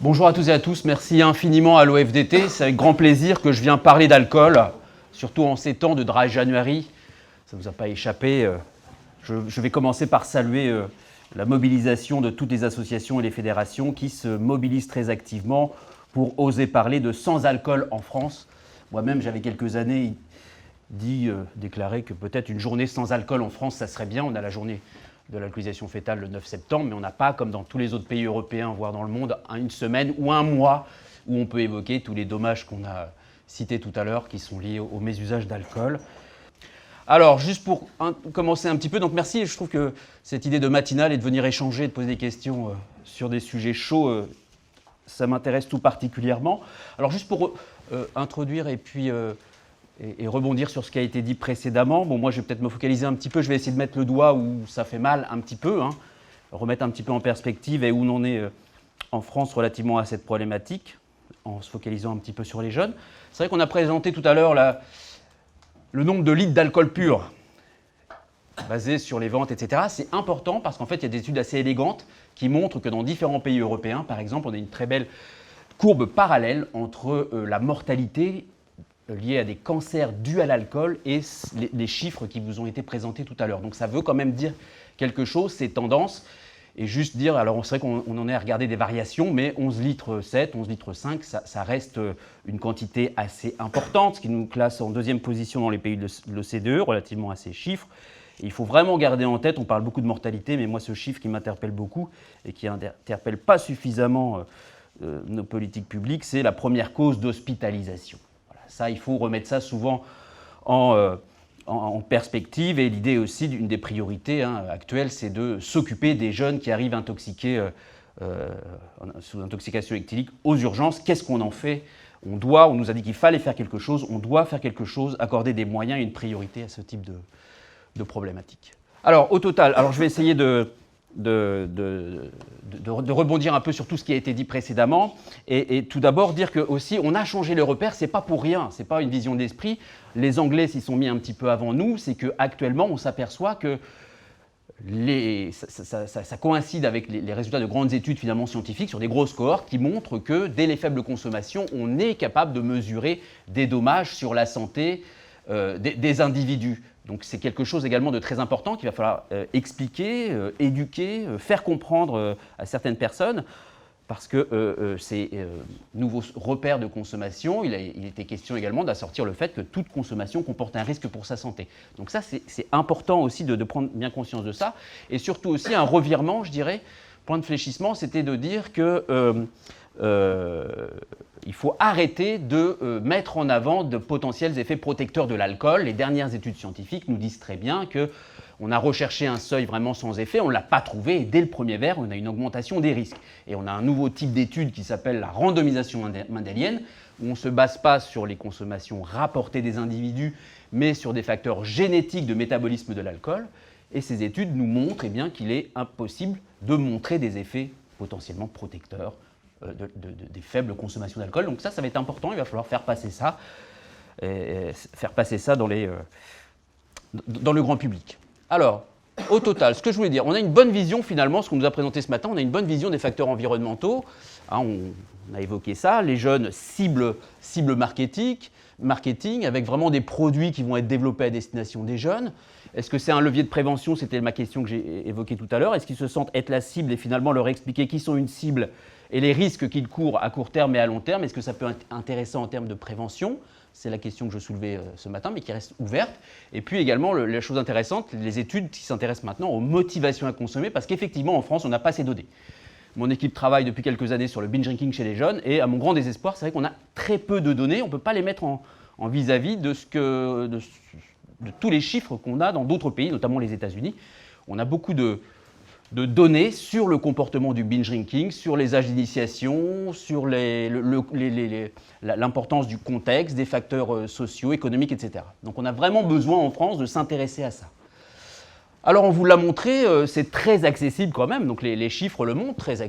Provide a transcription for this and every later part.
Bonjour à tous et à tous, merci infiniment à l'OFDT. C'est avec grand plaisir que je viens parler d'alcool, surtout en ces temps de Dry January. Ça ne vous a pas échappé. Je vais commencer par saluer la mobilisation de toutes les associations et les fédérations qui se mobilisent très activement pour oser parler de sans alcool en France. Moi-même, j'avais quelques années déclaré que peut-être une journée sans alcool en France, ça serait bien. On a la journée de l'alcoolisation fétale le 9 septembre, mais on n'a pas, comme dans tous les autres pays européens, voire dans le monde, une semaine ou un mois où on peut évoquer tous les dommages qu'on a cités tout à l'heure qui sont liés au mésusage d'alcool. Alors, juste pour commencer un petit peu, donc merci, je trouve que cette idée de matinale et de venir échanger, de poser des questions sur des sujets chauds, ça m'intéresse tout particulièrement. Alors, juste pour introduire et puis et rebondir sur ce qui a été dit précédemment. Bon, moi, je vais peut-être me focaliser un petit peu. Je vais essayer de mettre le doigt où ça fait mal un petit peu, remettre un petit peu en perspective et où on en est en France relativement à cette problématique, en se focalisant un petit peu sur les jeunes. C'est vrai qu'on a présenté tout à l'heure le nombre de litres d'alcool pur basé sur les ventes, etc. C'est important parce qu'en fait, il y a des études assez élégantes qui montrent que dans différents pays européens, par exemple, on a une très belle courbe parallèle entre la mortalité liés à des cancers dus à l'alcool et les chiffres qui vous ont été présentés tout à l'heure. Donc ça veut quand même dire quelque chose, ces tendances, et juste dire, alors c'est vrai qu'on en est à regarder des variations, mais 11 litres 7, 11 litres 5, ça reste une quantité assez importante, ce qui nous classe en deuxième position dans les pays de l'OCDE, relativement à ces chiffres. Et il faut vraiment garder en tête, on parle beaucoup de mortalité, mais moi ce chiffre qui m'interpelle beaucoup et qui n'interpelle pas suffisamment nos politiques publiques, c'est la première cause d'hospitalisation. Ça, il faut remettre ça souvent en perspective. Et l'idée aussi d'une des priorités actuelles, c'est de s'occuper des jeunes qui arrivent intoxiqués sous intoxication éthylique aux urgences. Qu'est-ce qu'on en fait ? On nous a dit qu'il fallait faire quelque chose, on doit faire quelque chose, accorder des moyens et une priorité à ce type de problématique. Alors, au total, je vais essayer de rebondir un peu sur tout ce qui a été dit précédemment et tout d'abord dire que aussi on a changé les repères, c'est pas pour rien, c'est pas une vision d'esprit. Les Anglais s'y sont mis un petit peu avant nous, c'est qu'actuellement on s'aperçoit que ça coïncide avec les résultats de grandes études finalement scientifiques sur des grosses cohortes qui montrent que dès les faibles consommations, on est capable de mesurer des dommages sur la santé des individus. Donc c'est quelque chose également de très important qu'il va falloir expliquer, éduquer, faire comprendre à certaines personnes, parce que ces nouveaux repères de consommation, il était question également d'assortir le fait que toute consommation comporte un risque pour sa santé. Donc ça, c'est important aussi de prendre bien conscience de ça. Et surtout aussi un revirement, je dirais, point de fléchissement, c'était de dire que il faut arrêter de mettre en avant de potentiels effets protecteurs de l'alcool. Les dernières études scientifiques nous disent très bien qu'on a recherché un seuil vraiment sans effet, on ne l'a pas trouvé, et dès le premier verre, on a une augmentation des risques. Et on a un nouveau type d'étude qui s'appelle la randomisation mendélienne, où on ne se base pas sur les consommations rapportées des individus, mais sur des facteurs génétiques de métabolisme de l'alcool. Et ces études nous montrent qu'il est impossible de montrer des effets potentiellement protecteurs des faibles consommations d'alcool. Donc ça va être important, il va falloir faire passer ça, dans le grand public. Alors, au total, ce que je voulais dire, on a une bonne vision finalement, ce qu'on nous a présenté ce matin, on a une bonne vision des facteurs environnementaux. On a évoqué ça, les jeunes cible marketing, avec vraiment des produits qui vont être développés à destination des jeunes. Est-ce que c'est un levier de prévention? C'était ma question que j'ai évoquée tout à l'heure. Est-ce qu'ils se sentent être la cible et finalement leur expliquer qui sont une cible et les risques qu'ils courent à court terme et à long terme? Est-ce que ça peut être intéressant en termes de prévention? C'est la question que je soulevais ce matin, mais qui reste ouverte. Et puis également, la chose intéressante, les études qui s'intéressent maintenant aux motivations à consommer, parce qu'effectivement, en France, on n'a pas ces données. Mon équipe travaille depuis quelques années sur le binge drinking chez les jeunes, et à mon grand désespoir, c'est vrai qu'on a très peu de données. On ne peut pas les mettre en vis-à-vis de tous les chiffres qu'on a dans d'autres pays, notamment les États-Unis. On a beaucoup de données sur le comportement du binge drinking, sur les âges d'initiation, sur l'importance du contexte, des facteurs sociaux, économiques, etc. Donc on a vraiment besoin en France de s'intéresser à ça. Alors on vous l'a montré, c'est très accessible quand même, donc les chiffres le montrent, très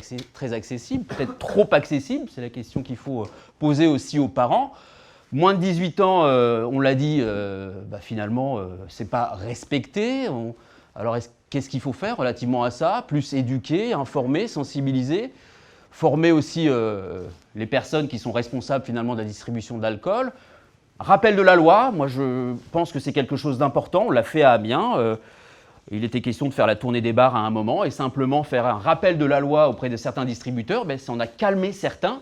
accessible, peut-être trop accessible, c'est la question qu'il faut poser aussi aux parents. Moins de 18 ans, on l'a dit, finalement, c'est pas respecté. Alors qu'est-ce qu'il faut faire relativement à ça? Plus éduquer, informer, sensibiliser. former aussi les personnes qui sont responsables finalement de la distribution de l'alcool. Rappel de la loi, moi je pense que c'est quelque chose d'important, on l'a fait à Amiens. Il était question de faire la tournée des bars à un moment et simplement faire un rappel de la loi auprès de certains distributeurs, ça en a calmé certains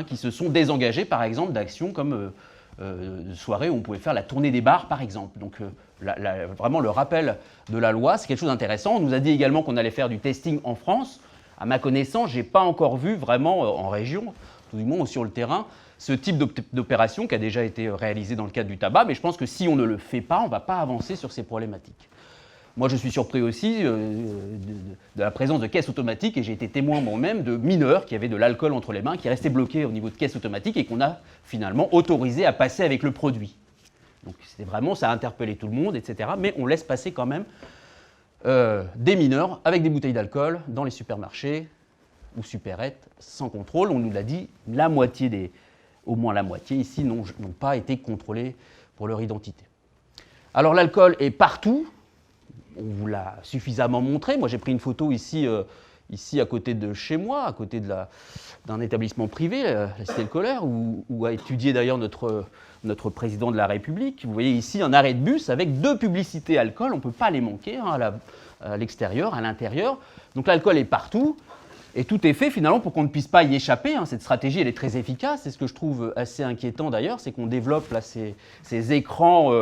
qui se sont désengagés par exemple d'actions comme de soirées où on pouvait faire la tournée des bars par exemple. Donc vraiment le rappel de la loi, c'est quelque chose d'intéressant. On nous a dit également qu'on allait faire du testing en France. À ma connaissance, je n'ai pas encore vu vraiment en région, tout du moins sur le terrain, ce type d'opération qui a déjà été réalisé dans le cadre du tabac, mais je pense que si on ne le fait pas, on ne va pas avancer sur ces problématiques. Moi, je suis surpris aussi de la présence de caisses automatiques et j'ai été témoin moi-même de mineurs qui avaient de l'alcool entre les mains, qui restaient bloqués au niveau de caisses automatiques et qu'on a finalement autorisé à passer avec le produit. Donc c'était vraiment, ça a interpellé tout le monde, etc. Mais on laisse passer quand même des mineurs avec des bouteilles d'alcool dans les supermarchés ou supérettes sans contrôle. On nous l'a dit, au moins la moitié ici n'ont pas été contrôlés pour leur identité. Alors l'alcool est partout. On vous l'a suffisamment montré. Moi, j'ai pris une photo ici à côté de chez moi, à côté d'un établissement privé, la Cité Le Collère, où a étudié d'ailleurs notre président de la République. Vous voyez ici un arrêt de bus avec 2 publicités alcool. On ne peut pas les manquer à l'extérieur, à l'intérieur. Donc l'alcool est partout. Et tout est fait finalement pour qu'on ne puisse pas y échapper. Cette stratégie, elle est très efficace. Et ce que je trouve assez inquiétant d'ailleurs, c'est qu'on développe là, ces écrans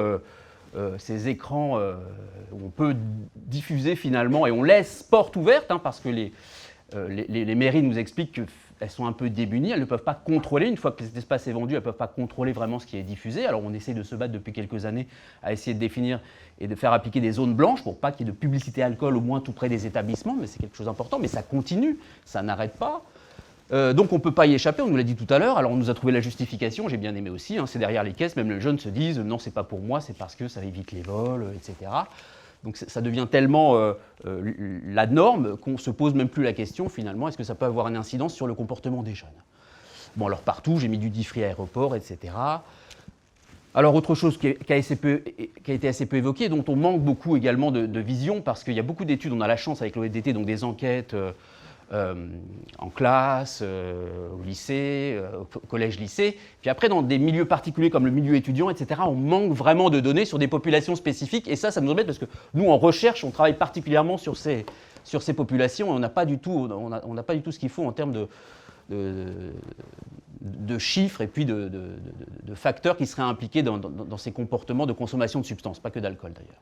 où on peut diffuser finalement, et on laisse porte ouverte, parce que les mairies nous expliquent qu'elles sont un peu démunies, elles ne peuvent pas contrôler, une fois que cet espace est vendu, elles ne peuvent pas contrôler vraiment ce qui est diffusé. Alors on essaie de se battre depuis quelques années à essayer de définir et de faire appliquer des zones blanches pour pas qu'il y ait de publicité alcool au moins tout près des établissements, mais c'est quelque chose d'important, mais ça continue, ça n'arrête pas. Donc on ne peut pas y échapper, on nous l'a dit tout à l'heure, alors on nous a trouvé la justification, j'ai bien aimé aussi, c'est derrière les caisses, même les jeunes se disent non c'est pas pour moi, c'est parce que ça évite les vols, etc. Donc ça devient tellement la norme qu'on ne se pose même plus la question finalement, est-ce que ça peut avoir une incidence sur le comportement des jeunes? Bon alors partout, j'ai mis du diffree aéroport, etc. Alors autre chose qui a été assez peu évoquée, dont on manque beaucoup également de vision, parce qu'il y a beaucoup d'études, on a la chance avec l'OFDT, donc des enquêtes en classe, au lycée, au collège-lycée. Puis après, dans des milieux particuliers comme le milieu étudiant, etc., on manque vraiment de données sur des populations spécifiques. Et ça nous embête parce que nous, en recherche, on travaille particulièrement sur ces populations et on n'a pas du tout ce qu'il faut en termes de chiffres et puis de facteurs qui seraient impliqués dans ces comportements de consommation de substances, pas que d'alcool d'ailleurs.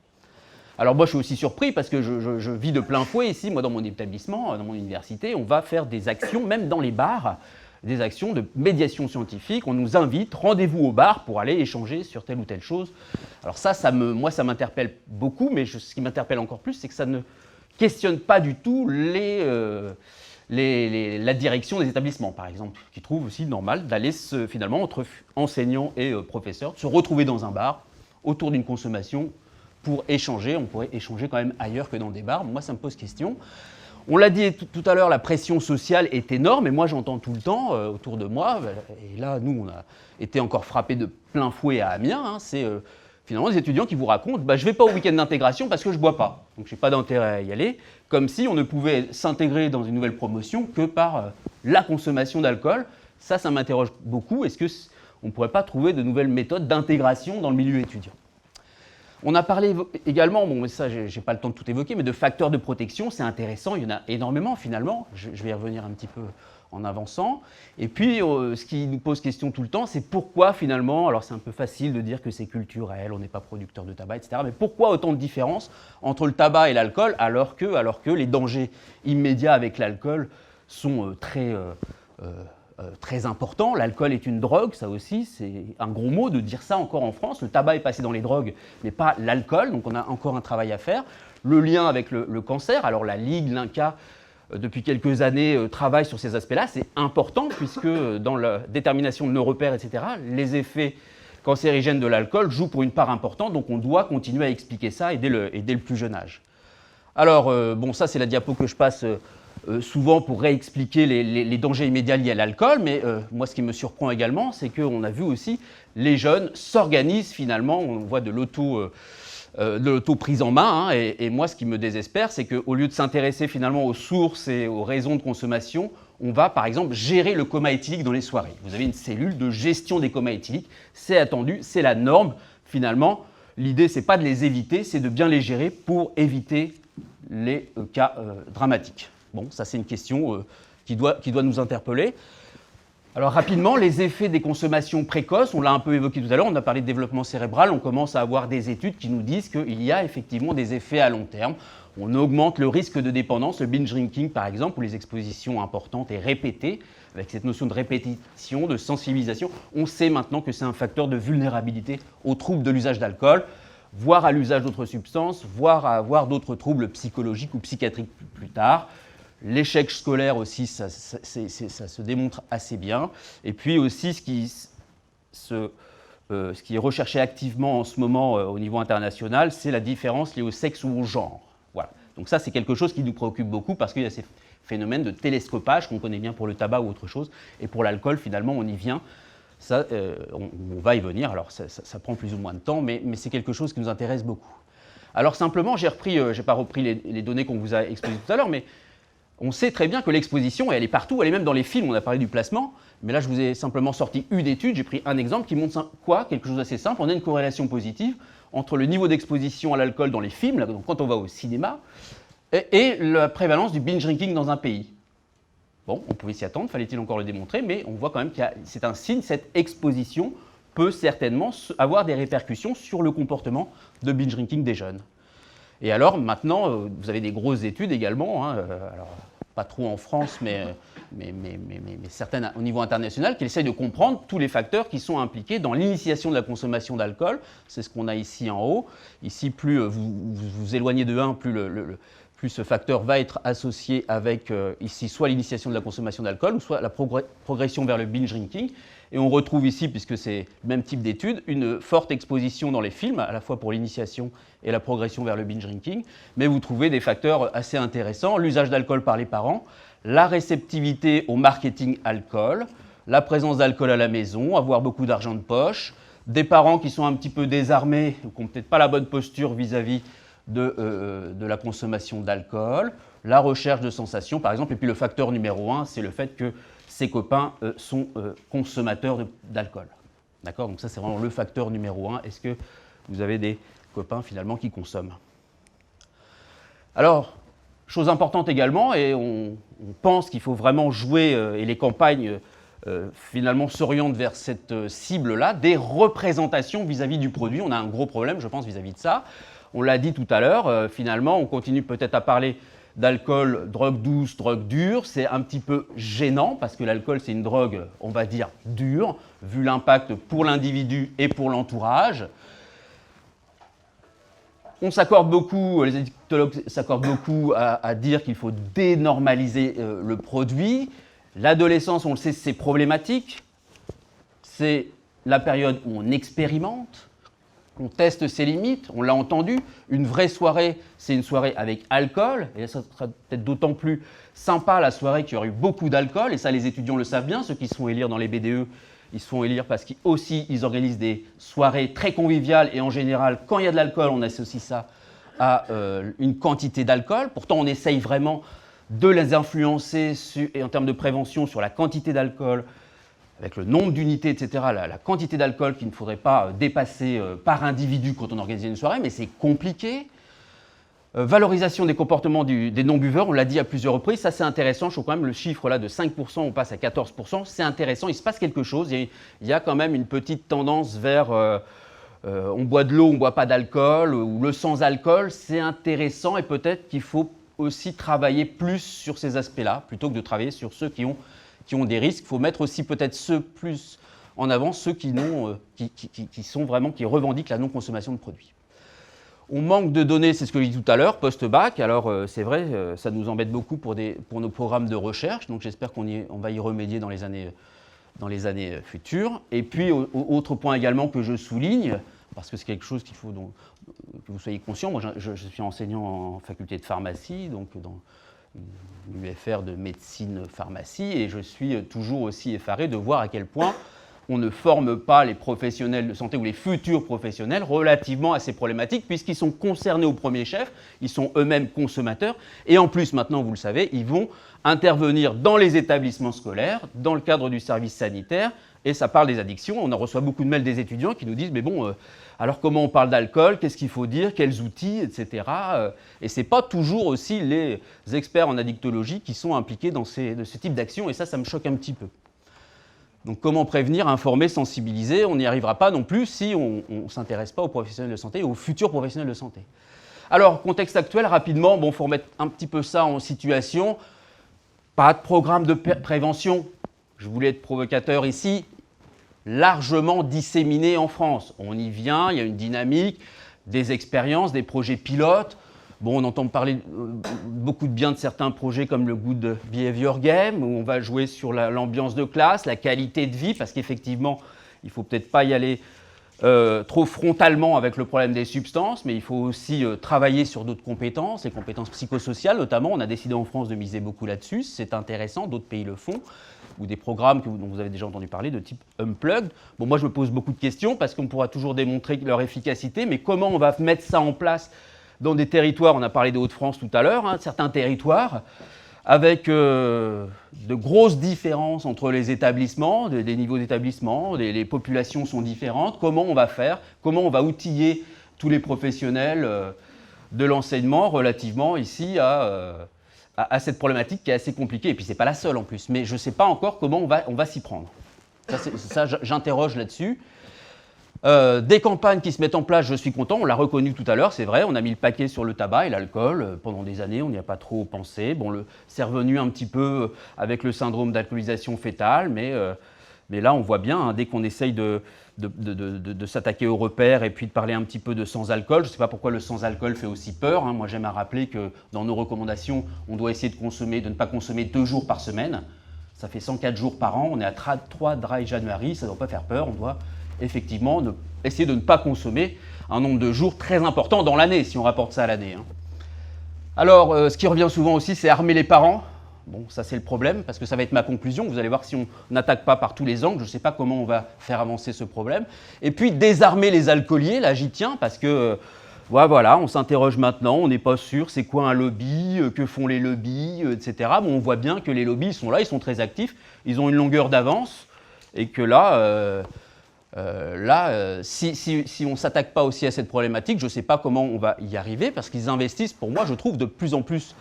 Alors moi je suis aussi surpris parce que je vis de plein fouet ici, moi dans mon établissement, dans mon université, on va faire des actions, même dans les bars, des actions de médiation scientifique, on nous invite, rendez-vous au bar pour aller échanger sur telle ou telle chose. Alors moi ça m'interpelle beaucoup, mais ce qui m'interpelle encore plus, c'est que ça ne questionne pas du tout la direction des établissements, par exemple, qui trouve aussi normal d'aller finalement entre enseignants et professeurs, de se retrouver dans un bar autour d'une consommation pour échanger. On pourrait échanger quand même ailleurs que dans des bars. Moi, ça me pose question. On l'a dit tout à l'heure, la pression sociale est énorme, et moi, j'entends tout le temps autour de moi, et là, nous, on a été encore frappés de plein fouet à Amiens, c'est finalement des étudiants qui vous racontent « je ne vais pas au week-end d'intégration parce que je ne bois pas, donc je n'ai pas d'intérêt à y aller », comme si on ne pouvait s'intégrer dans une nouvelle promotion que par la consommation d'alcool. Ça m'interroge beaucoup. Est-ce qu'on ne pourrait pas trouver de nouvelles méthodes d'intégration dans le milieu étudiant ? On a parlé également, bon, mais ça, je n'ai pas le temps de tout évoquer, mais de facteurs de protection, c'est intéressant, il y en a énormément finalement. Je vais y revenir un petit peu en avançant. Et puis, ce qui nous pose question tout le temps, c'est pourquoi finalement, alors c'est un peu facile de dire que c'est culturel, on n'est pas producteur de tabac, etc., mais pourquoi autant de différences entre le tabac et l'alcool, alors que les dangers immédiats avec l'alcool sont très important. L'alcool est une drogue, ça aussi, c'est un gros mot de dire ça encore en France. Le tabac est passé dans les drogues, mais pas l'alcool, donc on a encore un travail à faire. Le lien avec le cancer, alors la Ligue, l'INCa, depuis quelques années, travaillent sur ces aspects-là. C'est important puisque dans la détermination de nos repères, etc., les effets cancérigènes de l'alcool jouent pour une part importante, donc on doit continuer à expliquer ça et dès le plus jeune âge. Alors, bon, ça c'est la diapo que je passe souvent pour réexpliquer les dangers immédiats liés à l'alcool, mais moi ce qui me surprend également, c'est qu'on a vu aussi les jeunes s'organisent finalement, on voit de l'auto-prise en main, et moi ce qui me désespère, c'est qu'au lieu de s'intéresser finalement aux sources et aux raisons de consommation, on va par exemple gérer le coma éthylique dans les soirées. Vous avez une cellule de gestion des comas éthyliques, c'est attendu, c'est la norme. Finalement, l'idée, ce n'est pas de les éviter, c'est de bien les gérer pour éviter les cas dramatiques. Bon, ça c'est une question qui doit nous interpeller. Alors rapidement, les effets des consommations précoces, on l'a un peu évoqué tout à l'heure, on a parlé de développement cérébral, on commence à avoir des études qui nous disent qu'il y a effectivement des effets à long terme. On augmente le risque de dépendance, le binge drinking par exemple, ou les expositions importantes et répétées, avec cette notion de répétition, de sensibilisation. On sait maintenant que c'est un facteur de vulnérabilité aux troubles de l'usage d'alcool, voire à l'usage d'autres substances, voire à avoir d'autres troubles psychologiques ou psychiatriques plus tard. L'échec scolaire aussi, ça se démontre assez bien. Et puis aussi, ce qui est recherché activement en ce moment au niveau international, c'est la différence liée au sexe ou au genre. Voilà. Donc ça, c'est quelque chose qui nous préoccupe beaucoup parce qu'il y a ces phénomènes de télescopage qu'on connaît bien pour le tabac ou autre chose. Et pour l'alcool, finalement, on y vient. Ça, on va y venir. Alors, ça prend plus ou moins de temps, mais c'est quelque chose qui nous intéresse beaucoup. Alors simplement, j'ai pas repris les données qu'on vous a exposées tout à l'heure, mais on sait très bien que l'exposition, et elle est partout, elle est même dans les films, on a parlé du placement, mais là je vous ai simplement sorti une étude, j'ai pris un exemple qui montre quoi? Quelque chose d'assez simple, on a une corrélation positive entre le niveau d'exposition à l'alcool dans les films, là, donc quand on va au cinéma, et la prévalence du binge drinking dans un pays. Bon, on pouvait s'y attendre, fallait-il encore le démontrer, mais on voit quand même que c'est un signe, cette exposition peut certainement avoir des répercussions sur le comportement de binge drinking des jeunes. Et alors maintenant, vous avez des grosses études également, hein, alors pas trop en France, mais certaines au niveau international, qui essayent de comprendre tous les facteurs qui sont impliqués dans l'initiation de la consommation d'alcool. C'est ce qu'on a ici en haut. Ici, plus vous vous éloignez de 1, plus ce facteur va être associé avec ici soit l'initiation de la consommation d'alcool, ou soit la progression vers le binge drinking. Et on retrouve ici, puisque c'est le même type d'étude, une forte exposition dans les films, à la fois pour l'initiation et la progression vers le binge drinking. Mais vous trouvez des facteurs assez intéressants, l'usage d'alcool par les parents, la réceptivité au marketing alcool, la présence d'alcool à la maison, avoir beaucoup d'argent de poche, des parents qui sont un petit peu désarmés, ou qui n'ont peut-être pas la bonne posture vis-à-vis de la consommation d'alcool, la recherche de sensations par exemple, et puis le facteur numéro 1, c'est le fait que ses copains sont consommateurs d'alcool. D'accord? Donc ça, c'est vraiment le facteur numéro 1. Est-ce que vous avez des copains, finalement, qui consomment? Alors, chose importante également, et on pense qu'il faut vraiment jouer, et les campagnes, finalement, s'orientent vers cette cible-là, des représentations vis-à-vis du produit. On a un gros problème, je pense, vis-à-vis de ça. On l'a dit tout à l'heure, finalement, on continue peut-être à parler d'alcool, drogue douce, drogue dure, c'est un petit peu gênant parce que l'alcool c'est une drogue, on va dire, dure, vu l'impact pour l'individu et pour l'entourage. On s'accorde beaucoup, les addictologues s'accordent beaucoup à dire qu'il faut dénormaliser le produit. L'adolescence, on le sait, c'est problématique. C'est la période où on expérimente. On teste ses limites, on l'a entendu. Une vraie soirée, c'est une soirée avec alcool. Et ça sera peut-être d'autant plus sympa la soirée qu'il y aura eu beaucoup d'alcool. Et ça, les étudiants le savent bien. Ceux qui se font élire dans les BDE, ils se font élire parce qu'ils organisent des soirées très conviviales. Et en général, quand il y a de l'alcool, on associe ça à une quantité d'alcool. Pourtant, on essaye vraiment de les influencer et en termes de prévention sur la quantité d'alcool, avec le nombre d'unités, etc., la quantité d'alcool qu'il ne faudrait pas dépasser par individu quand on organise une soirée, mais c'est compliqué. Valorisation des comportements des non-buveurs, on l'a dit à plusieurs reprises, ça c'est intéressant, je trouve quand même le chiffre là de 5%, on passe à 14%, c'est intéressant, il se passe quelque chose, il y a quand même une petite tendance vers on boit de l'eau, on ne boit pas d'alcool, ou le sans-alcool, c'est intéressant et peut-être qu'il faut aussi travailler plus sur ces aspects-là, plutôt que de travailler sur ceux qui ont des risques. Il faut mettre aussi peut-être ceux plus en avant, ceux qui revendiquent la non-consommation de produits. On manque de données, c'est ce que j'ai dit tout à l'heure, post-bac. Alors c'est vrai, ça nous embête beaucoup pour nos programmes de recherche, donc j'espère qu'on va y remédier dans les années futures. Et puis, autre point également que je souligne, parce que c'est quelque chose qu'il faut que vous soyez conscient, moi je suis enseignant en faculté de pharmacie, donc dans l'UFR de médecine pharmacie, et je suis toujours aussi effaré de voir à quel point on ne forme pas les professionnels de santé ou les futurs professionnels relativement à ces problématiques, puisqu'ils sont concernés au premier chef, ils sont eux-mêmes consommateurs, et en plus, maintenant, vous le savez, ils vont intervenir dans les établissements scolaires, dans le cadre du service sanitaire, et ça parle des addictions. On en reçoit beaucoup de mails des étudiants qui nous disent « mais bon, alors comment on parle d'alcool, qu'est-ce qu'il faut dire, quels outils, etc. » Et ce n'est pas toujours aussi les experts en addictologie qui sont impliqués dans ce type d'action, et ça me choque un petit peu. Donc comment prévenir, informer, sensibiliser? On n'y arrivera pas non plus si on ne s'intéresse pas aux professionnels de santé et aux futurs professionnels de santé. Alors, contexte actuel, rapidement, bon, faut remettre un petit peu ça en situation. Pas de programme de prévention. Je voulais être provocateur ici. Largement disséminé en France. On y vient, il y a une dynamique, des expériences, des projets pilotes. Bon, on entend parler beaucoup de bien de certains projets comme le Good Behavior Game, où on va jouer sur l'ambiance de classe, la qualité de vie, parce qu'effectivement, il ne faut peut-être pas y aller trop frontalement avec le problème des substances, mais il faut aussi travailler sur d'autres compétences, les compétences psychosociales notamment. On a décidé en France de miser beaucoup là-dessus, c'est intéressant, d'autres pays le font, ou des programmes dont vous avez déjà entendu parler de type Unplugged. Bon, moi je me pose beaucoup de questions parce qu'on pourra toujours démontrer leur efficacité, mais comment on va mettre ça en place dans des territoires, on a parlé des Hauts-de-France tout à l'heure, hein, certains territoires, avec de grosses différences entre les établissements, des niveaux d'établissement, les populations sont différentes. Comment on va faire? Comment on va outiller tous les professionnels de l'enseignement relativement ici à cette problématique qui est assez compliquée? Et puis, ce n'est pas la seule en plus, mais je ne sais pas encore comment on va s'y prendre. Ça j'interroge là-dessus. Des campagnes qui se mettent en place, je suis content, on l'a reconnu tout à l'heure, c'est vrai, on a mis le paquet sur le tabac et l'alcool pendant des années, on n'y a pas trop pensé. Bon, c'est revenu un petit peu avec le syndrome d'alcoolisation fœtale, mais là on voit bien, hein, dès qu'on essaye de s'attaquer aux repères et puis de parler un petit peu de sans-alcool, je ne sais pas pourquoi le sans-alcool fait aussi peur, hein. Moi j'aime à rappeler que dans nos recommandations, on doit essayer de ne pas consommer 2 jours par semaine, ça fait 104 jours par an, on est à 3 dry January, ça ne doit pas faire peur, on doit effectivement essayer de ne pas consommer un nombre de jours très important dans l'année, si on rapporte ça à l'année. Hein. Alors, ce qui revient souvent aussi, c'est armer les parents. Bon, ça c'est le problème, parce que ça va être ma conclusion. Vous allez voir, si on n'attaque pas par tous les angles, je ne sais pas comment on va faire avancer ce problème. Et puis, désarmer les alcooliers, là j'y tiens, parce que voilà, on s'interroge maintenant, on n'est pas sûr, c'est quoi un lobby, que font les lobbies, etc. Bon, on voit bien que les lobbies sont là, ils sont très actifs, ils ont une longueur d'avance, et que là, si on ne s'attaque pas aussi à cette problématique, je ne sais pas comment on va y arriver, parce qu'ils investissent, pour moi, je trouve, de plus en plus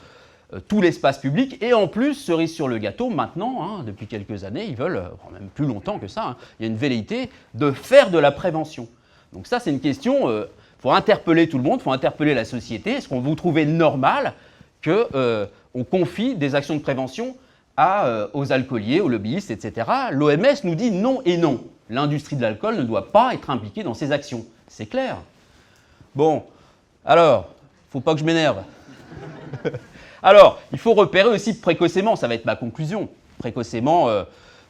tout l'espace public, et en plus, cerise sur le gâteau, maintenant, hein, depuis quelques années, ils veulent, même plus longtemps que ça, hein, il y a une velléité de faire de la prévention. Donc ça, c'est une question, il faut interpeller tout le monde, il faut interpeller la société. Est-ce qu'on vous trouvez normal qu'on confie des actions de prévention aux alcooliers, aux lobbyistes, etc. L'OMS nous dit non et non. L'industrie de l'alcool ne doit pas être impliquée dans ces actions. C'est clair. Bon, alors, il ne faut pas que je m'énerve. Alors, il faut repérer aussi précocement, ça va être ma conclusion, précocement,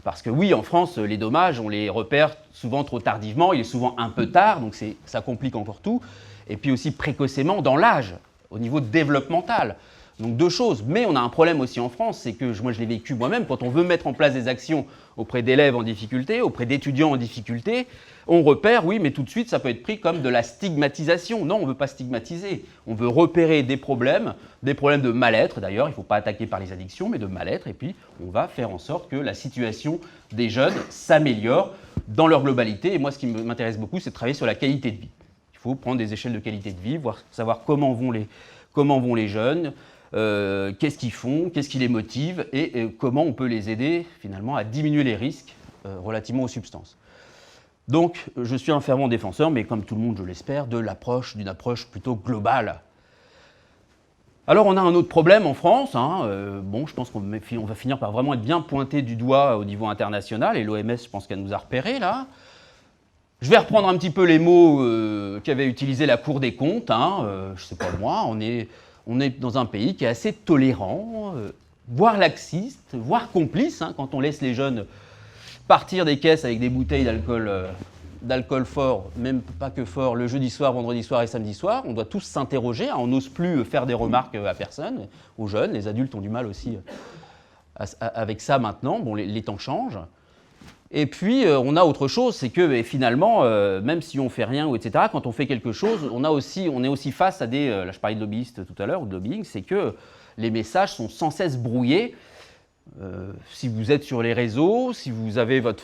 parce que oui, en France, les dommages, on les repère souvent trop tardivement, il est souvent un peu tard, donc ça complique encore tout, et puis aussi précocement dans l'âge, au niveau développemental. Donc 2 choses, mais on a un problème aussi en France, c'est que moi je l'ai vécu moi-même, quand on veut mettre en place des actions auprès d'élèves en difficulté, auprès d'étudiants en difficulté, on repère, oui, mais tout de suite ça peut être pris comme de la stigmatisation. Non, on ne veut pas stigmatiser, on veut repérer des problèmes de mal-être d'ailleurs, il ne faut pas attaquer par les addictions, mais de mal-être, et puis on va faire en sorte que la situation des jeunes s'améliore dans leur globalité. Et moi ce qui m'intéresse beaucoup, c'est de travailler sur la qualité de vie. Il faut prendre des échelles de qualité de vie, savoir comment vont les jeunes, qu'est-ce qu'ils font, qu'est-ce qui les motive et comment on peut les aider finalement à diminuer les risques relativement aux substances. Donc je suis un fervent défenseur, mais comme tout le monde je l'espère, d'une approche plutôt globale. Alors on a un autre problème en France, hein, bon je pense qu'on va finir par vraiment être bien pointé du doigt au niveau international, et l'OMS je pense qu'elle nous a repérés là. Je vais reprendre un petit peu les mots qu'avait utilisé la Cour des comptes, hein, je ne sais pas moi, on est dans un pays qui est assez tolérant, voire laxiste, voire complice, hein, quand on laisse les jeunes partir des caisses avec des bouteilles d'alcool fort, même pas que fort, le jeudi soir, vendredi soir et samedi soir. On doit tous s'interroger, hein, on n'ose plus faire des remarques à personne, aux jeunes. Les adultes ont du mal aussi avec ça maintenant, bon, les temps changent. Et puis, on a autre chose, c'est que finalement, même si on ne fait rien, ou etc., quand on fait quelque chose, on est aussi face à des... là, je parlais de lobbyistes tout à l'heure, ou de lobbying, c'est que les messages sont sans cesse brouillés. Si vous êtes sur les réseaux, si vous avez votre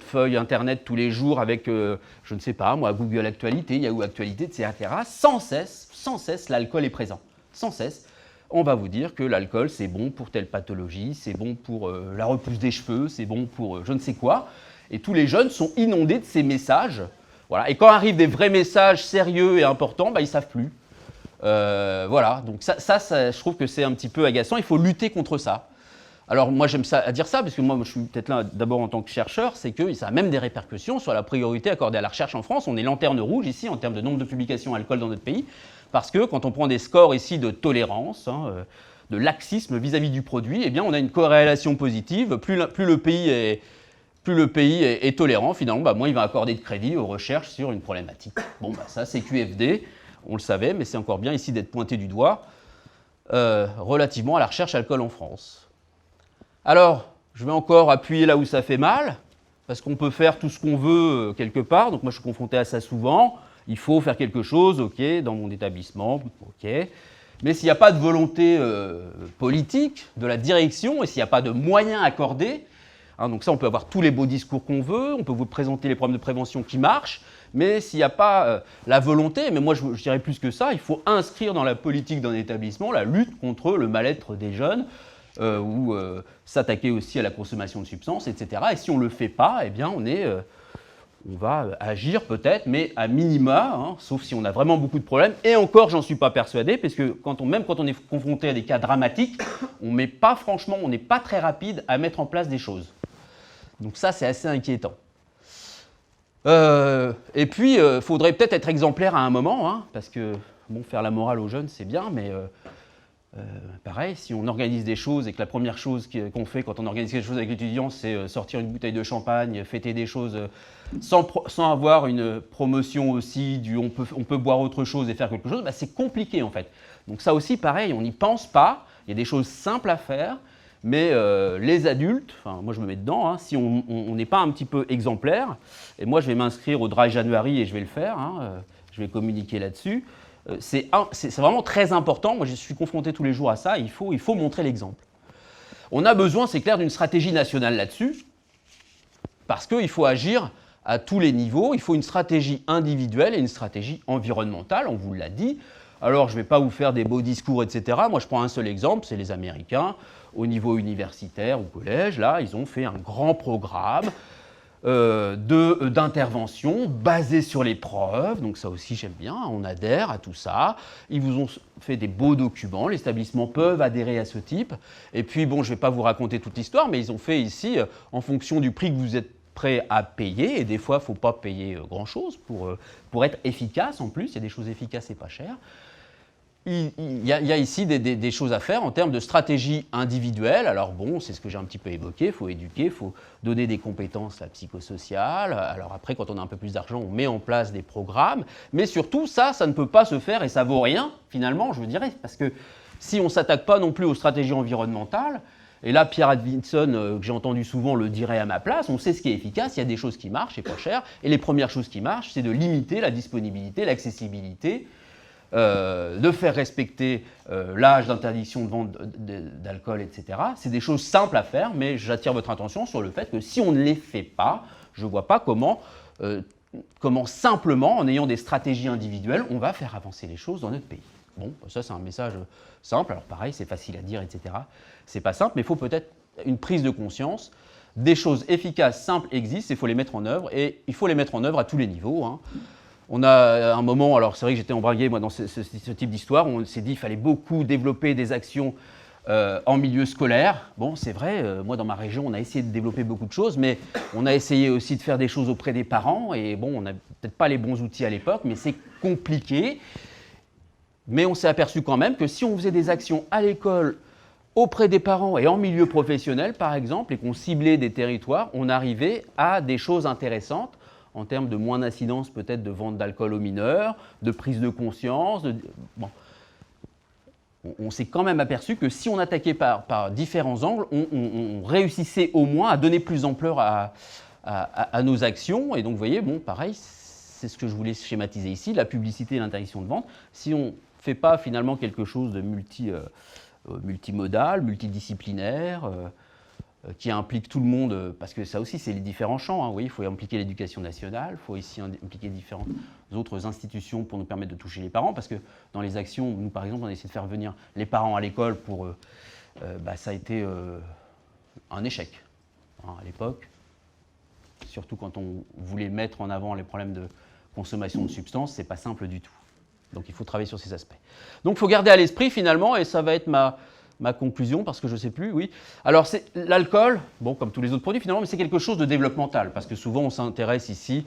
feuille Internet tous les jours avec, je ne sais pas, moi, Google Actualité, Yahoo Actualité, etc., sans cesse, l'alcool est présent. Sans cesse. On va vous dire que l'alcool, c'est bon pour telle pathologie, c'est bon pour la repousse des cheveux, c'est bon pour je ne sais quoi. Et tous les jeunes sont inondés de ces messages. Voilà. Et quand arrivent des vrais messages sérieux et importants, ils ne savent plus. Voilà. Donc ça, je trouve que c'est un petit peu agaçant. Il faut lutter contre ça. Alors moi, j'aime ça à dire ça, parce que moi, je suis peut-être là d'abord en tant que chercheur, c'est que ça a même des répercussions sur la priorité accordée à la recherche en France. On est lanterne rouge ici en termes de nombre de publications alcool dans notre pays. Parce que quand on prend des scores ici de tolérance, de laxisme vis-à-vis du produit, eh bien on a une corrélation positive. Plus le pays est tolérant, finalement, moins il va accorder de crédit aux recherches sur une problématique. Bon, ça c'est QFD, on le savait, mais c'est encore bien ici d'être pointé du doigt relativement à la recherche alcool en France. Alors, je vais encore appuyer là où ça fait mal, parce qu'on peut faire tout ce qu'on veut quelque part. Donc moi je suis confronté à ça souvent. Il faut faire quelque chose, ok, dans mon établissement, ok. Mais s'il n'y a pas de volonté politique de la direction et s'il n'y a pas de moyens accordés, donc ça on peut avoir tous les beaux discours qu'on veut, on peut vous présenter les problèmes de prévention qui marchent, mais s'il n'y a pas la volonté, mais moi je dirais plus que ça, il faut inscrire dans la politique d'un établissement la lutte contre le mal-être des jeunes, ou s'attaquer aussi à la consommation de substances, etc. Et si on ne le fait pas, eh bien on va agir peut-être, mais à minima, sauf si on a vraiment beaucoup de problèmes. Et encore, j'en suis pas persuadé, parce que même quand on est confronté à des cas dramatiques, on n'est pas très rapide à mettre en place des choses. Donc ça, c'est assez inquiétant. Et puis, il faudrait peut-être être exemplaire à un moment, parce que faire la morale aux jeunes, c'est bien, mais pareil, si on organise des choses et que la première chose qu'on fait quand on organise quelque chose avec l'étudiant, c'est sortir une bouteille de champagne, fêter des choses sans avoir une promotion aussi du on peut boire autre chose et faire quelque chose, c'est compliqué en fait. Donc ça aussi, pareil, on n'y pense pas. Il y a des choses simples à faire, mais les adultes, moi je me mets dedans, si on n'est pas un petit peu exemplaire, et moi je vais m'inscrire au Dry January et je vais le faire, je vais communiquer là-dessus. C'est vraiment très important. Moi, je suis confronté tous les jours à ça. Il faut montrer l'exemple. On a besoin, c'est clair, d'une stratégie nationale là-dessus, parce qu'il faut agir à tous les niveaux. Il faut une stratégie individuelle et une stratégie environnementale, on vous l'a dit. Alors, je ne vais pas vous faire des beaux discours, etc. Moi, je prends un seul exemple, c'est les Américains. Au niveau universitaire, au collège, là, ils ont fait un grand programme d'intervention basée sur les preuves, donc ça aussi j'aime bien, on adhère à tout ça. Ils vous ont fait des beaux documents, les établissements peuvent adhérer à ce type. Et puis je ne vais pas vous raconter toute l'histoire, mais ils ont fait ici, en fonction du prix que vous êtes prêt à payer, et des fois il ne faut pas payer grand-chose pour être efficace en plus, il y a des choses efficaces et pas chères. Il y a ici des choses à faire en termes de stratégie individuelle. Alors c'est ce que j'ai un petit peu évoqué, il faut éduquer, il faut donner des compétences psychosociales. Alors après, quand on a un peu plus d'argent, on met en place des programmes. Mais surtout, ça ne peut pas se faire et ça vaut rien, finalement, je dirais. Parce que si on ne s'attaque pas non plus aux stratégies environnementales, et là, Pierre Advinson, que j'ai entendu souvent, le dirait à ma place, on sait ce qui est efficace, il y a des choses qui marchent et pas cher. Et les premières choses qui marchent, c'est de limiter la disponibilité, l'accessibilité, de faire respecter l'âge d'interdiction de vente d'alcool, etc. C'est des choses simples à faire, mais j'attire votre attention sur le fait que si on ne les fait pas, je ne vois pas comment simplement, en ayant des stratégies individuelles, on va faire avancer les choses dans notre pays. Bon, ça c'est un message simple, alors pareil, c'est facile à dire, etc. C'est pas simple, mais il faut peut-être une prise de conscience. Des choses efficaces, simples existent, il faut les mettre en œuvre, et il faut les mettre en œuvre à tous les niveaux. On a un moment, alors c'est vrai que j'étais embragué moi, dans ce type d'histoire, on s'est dit qu'il fallait beaucoup développer des actions en milieu scolaire. Bon, c'est vrai, moi dans ma région, on a essayé de développer beaucoup de choses, mais on a essayé aussi de faire des choses auprès des parents, et bon, on n'a peut-être pas les bons outils à l'époque, mais c'est compliqué. Mais on s'est aperçu quand même que si on faisait des actions à l'école, auprès des parents et en milieu professionnel, par exemple, et qu'on ciblait des territoires, on arrivait à des choses intéressantes, en termes de moins d'incidence peut-être de vente d'alcool aux mineurs, de prise de conscience. Bon. On s'est quand même aperçu que si on attaquait par différents angles, on réussissait au moins à donner plus d'ampleur à à nos actions. Et donc, vous voyez, bon, pareil, c'est ce que je voulais schématiser ici, la publicité et l'interdiction de vente. Si on ne fait pas finalement quelque chose de multimodal, multidisciplinaire, qui implique tout le monde, parce que ça aussi, c'est les différents champs. Hein, vous voyez, il faut impliquer l'éducation nationale, il faut ici impliquer différentes autres institutions pour nous permettre de toucher les parents, parce que dans les actions, nous, par exemple, on a essayé de faire venir les parents à l'école pour... ça a été un échec hein, à l'époque, surtout quand on voulait mettre en avant les problèmes de consommation de substances, c'est pas simple du tout. Donc il faut travailler sur ces aspects. Donc il faut garder à l'esprit finalement, et ça va être ma conclusion, parce que je ne sais plus, oui. Alors, c'est l'alcool, bon, comme tous les autres produits finalement, mais c'est quelque chose de développemental, parce que souvent on s'intéresse ici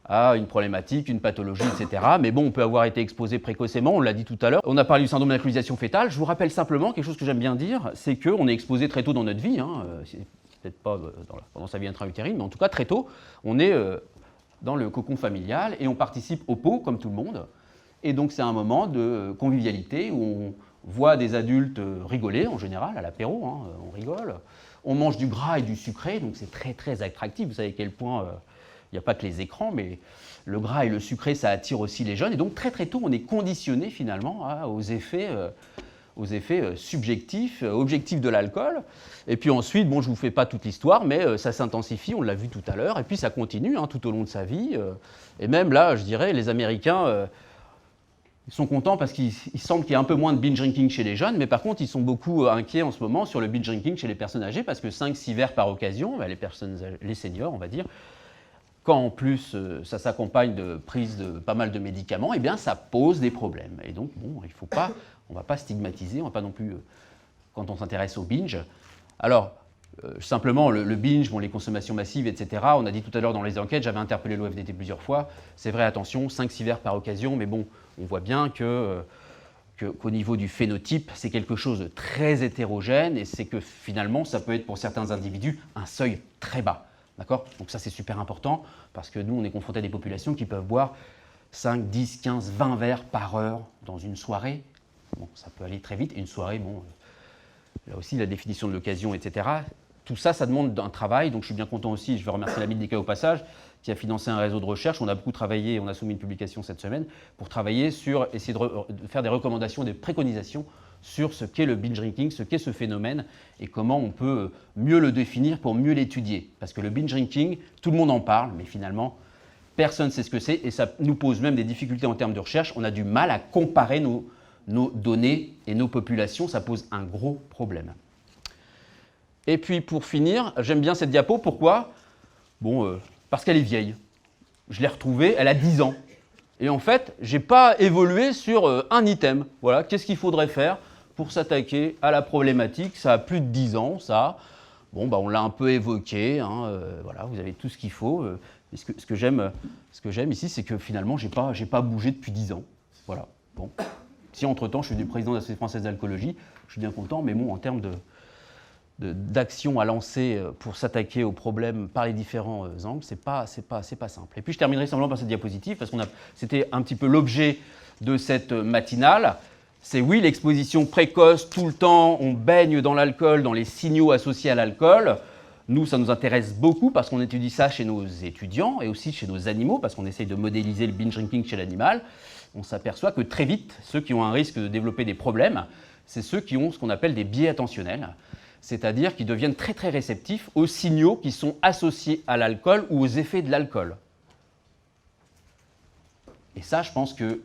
à une problématique, une pathologie, etc. Mais bon, on peut avoir été exposé précocement, on l'a dit tout à l'heure. On a parlé du syndrome d'alcoolisation fœtale. Je vous rappelle simplement quelque chose que j'aime bien dire, c'est qu'on est exposé très tôt dans notre vie, hein, c'est peut-être pas pendant sa vie intra-utérine, mais en tout cas très tôt, on est dans le cocon familial et on participe au pot, comme tout le monde. Et donc c'est un moment de convivialité où on voit des adultes rigoler, en général, à l'apéro, hein, on rigole. On mange du gras et du sucré, donc c'est très très attractif. Vous savez à quel point il n'y a pas que les écrans, mais le gras et le sucré, ça attire aussi les jeunes. Et donc très très tôt, on est conditionné finalement hein, aux effets subjectifs, objectifs de l'alcool. Et puis ensuite, bon, je ne vous fais pas toute l'histoire, mais ça s'intensifie, on l'a vu tout à l'heure, et puis ça continue hein, tout au long de sa vie. Et même là, je dirais, les Américains... ils sont contents parce qu'il semble qu'il y a un peu moins de binge drinking chez les jeunes, mais par contre, ils sont beaucoup inquiets en ce moment sur le binge drinking chez les personnes âgées parce que 5-6 verres par occasion, les seniors, on va dire, quand en plus ça s'accompagne de prise de pas mal de médicaments, eh bien ça pose des problèmes. Et donc, bon, on ne va pas stigmatiser, on ne va pas non plus, quand on s'intéresse au binge. Alors, simplement, le binge, bon, les consommations massives, etc. On a dit tout à l'heure dans les enquêtes, j'avais interpellé l'OFDT plusieurs fois, c'est vrai, attention, 5-6 verres par occasion, mais bon, on voit bien qu'au niveau du phénotype, c'est quelque chose de très hétérogène et c'est que finalement, ça peut être pour certains individus un seuil très bas. D'accord ? Donc ça, c'est super important parce que nous, on est confrontés à des populations qui peuvent boire 5, 10, 15, 20 verres par heure dans une soirée. Bon, ça peut aller très vite. Et une soirée, bon, là aussi, la définition de l'occasion, etc. Tout ça, ça demande un travail. Donc je suis bien content aussi, je veux remercier l'ami de DECA au passage, qui a financé un réseau de recherche. On a beaucoup travaillé, on a soumis une publication cette semaine pour travailler sur, essayer de faire des recommandations, des préconisations sur ce qu'est le binge drinking, ce qu'est ce phénomène et comment on peut mieux le définir pour mieux l'étudier. Parce que le binge drinking, tout le monde en parle, mais finalement, personne ne sait ce que c'est et ça nous pose même des difficultés en termes de recherche. On a du mal à comparer nos données et nos populations, ça pose un gros problème. Et puis pour finir, j'aime bien cette diapo, pourquoi ? Bon, parce qu'elle est vieille. Je l'ai retrouvée, elle a 10 ans. Et en fait, je n'ai pas évolué sur un item. Voilà, qu'est-ce qu'il faudrait faire pour s'attaquer à la problématique ? Ça a plus de 10 ans, ça. Bon, bah, on l'a un peu évoqué, hein, voilà, vous avez tout ce qu'il faut. Et ce que j'aime ici, c'est que finalement, je n'ai pas bougé depuis 10 ans. Voilà, bon. Si entre-temps, je suis du président de la Société française d'alcoolologie, je suis bien content, mais bon, en termes d'action à lancer pour s'attaquer aux problèmes par les différents angles, c'est pas simple. Et puis je terminerai simplement par cette diapositive, parce que c'était un petit peu l'objet de cette matinale. C'est oui, l'exposition précoce, tout le temps, on baigne dans l'alcool, dans les signaux associés à l'alcool. Nous, ça nous intéresse beaucoup parce qu'on étudie ça chez nos étudiants et aussi chez nos animaux, parce qu'on essaye de modéliser le binge drinking chez l'animal. On s'aperçoit que très vite, ceux qui ont un risque de développer des problèmes, c'est ceux qui ont ce qu'on appelle des biais attentionnels, c'est-à-dire qui deviennent très très réceptifs aux signaux qui sont associés à l'alcool ou aux effets de l'alcool. Et ça, je pense que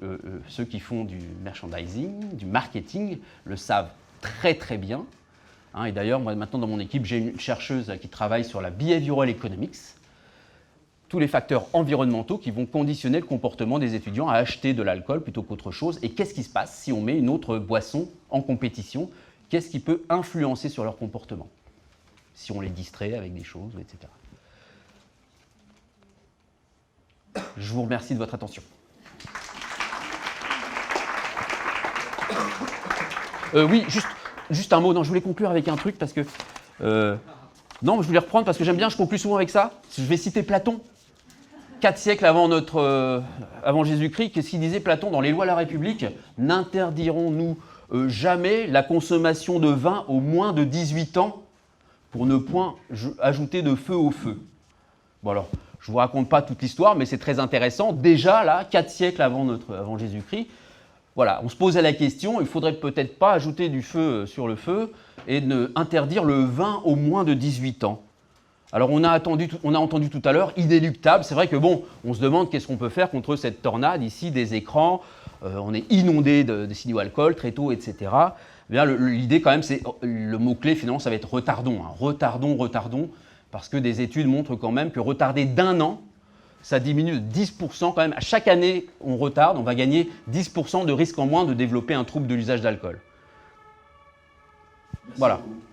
ceux qui font du merchandising, du marketing, le savent très très bien. Hein, et d'ailleurs, moi maintenant dans mon équipe, j'ai une chercheuse qui travaille sur la behavioral economics, tous les facteurs environnementaux qui vont conditionner le comportement des étudiants à acheter de l'alcool plutôt qu'autre chose. Et qu'est-ce qui se passe si on met une autre boisson en compétition ? Qu'est-ce qui peut influencer sur leur comportement si on les distrait avec des choses, etc. Je vous remercie de votre attention. Oui, juste un mot. Non, je voulais conclure avec un truc parce que... non, je voulais reprendre parce que j'aime bien, je conclue souvent avec ça. Je vais citer Platon. 4 siècles avant Jésus-Christ, qu'est-ce qu'il disait Platon dans les lois de la République ? N'interdirons-nous jamais la consommation de vin aux moins de 18 ans pour ne point ajouter de feu au feu. Bon alors, je ne vous raconte pas toute l'histoire, mais c'est très intéressant. Déjà, là, 4 siècles avant Jésus-Christ, voilà, on se posait la question, il ne faudrait peut-être pas ajouter du feu sur le feu et interdire le vin aux moins de 18 ans. Alors on a entendu tout à l'heure, inéluctable, c'est vrai que bon, on se demande qu'est-ce qu'on peut faire contre cette tornade ici, des écrans, on est inondé de signaux alcool, tréteaux, etc. Eh bien, l'idée quand même, c'est le mot-clé finalement, ça va être retardons, hein. Retardons, parce que des études montrent quand même que retarder d'1 an, ça diminue de 10% quand même. À chaque année, on retarde, on va gagner 10% de risque en moins de développer un trouble de l'usage d'alcool. Voilà. Beaucoup.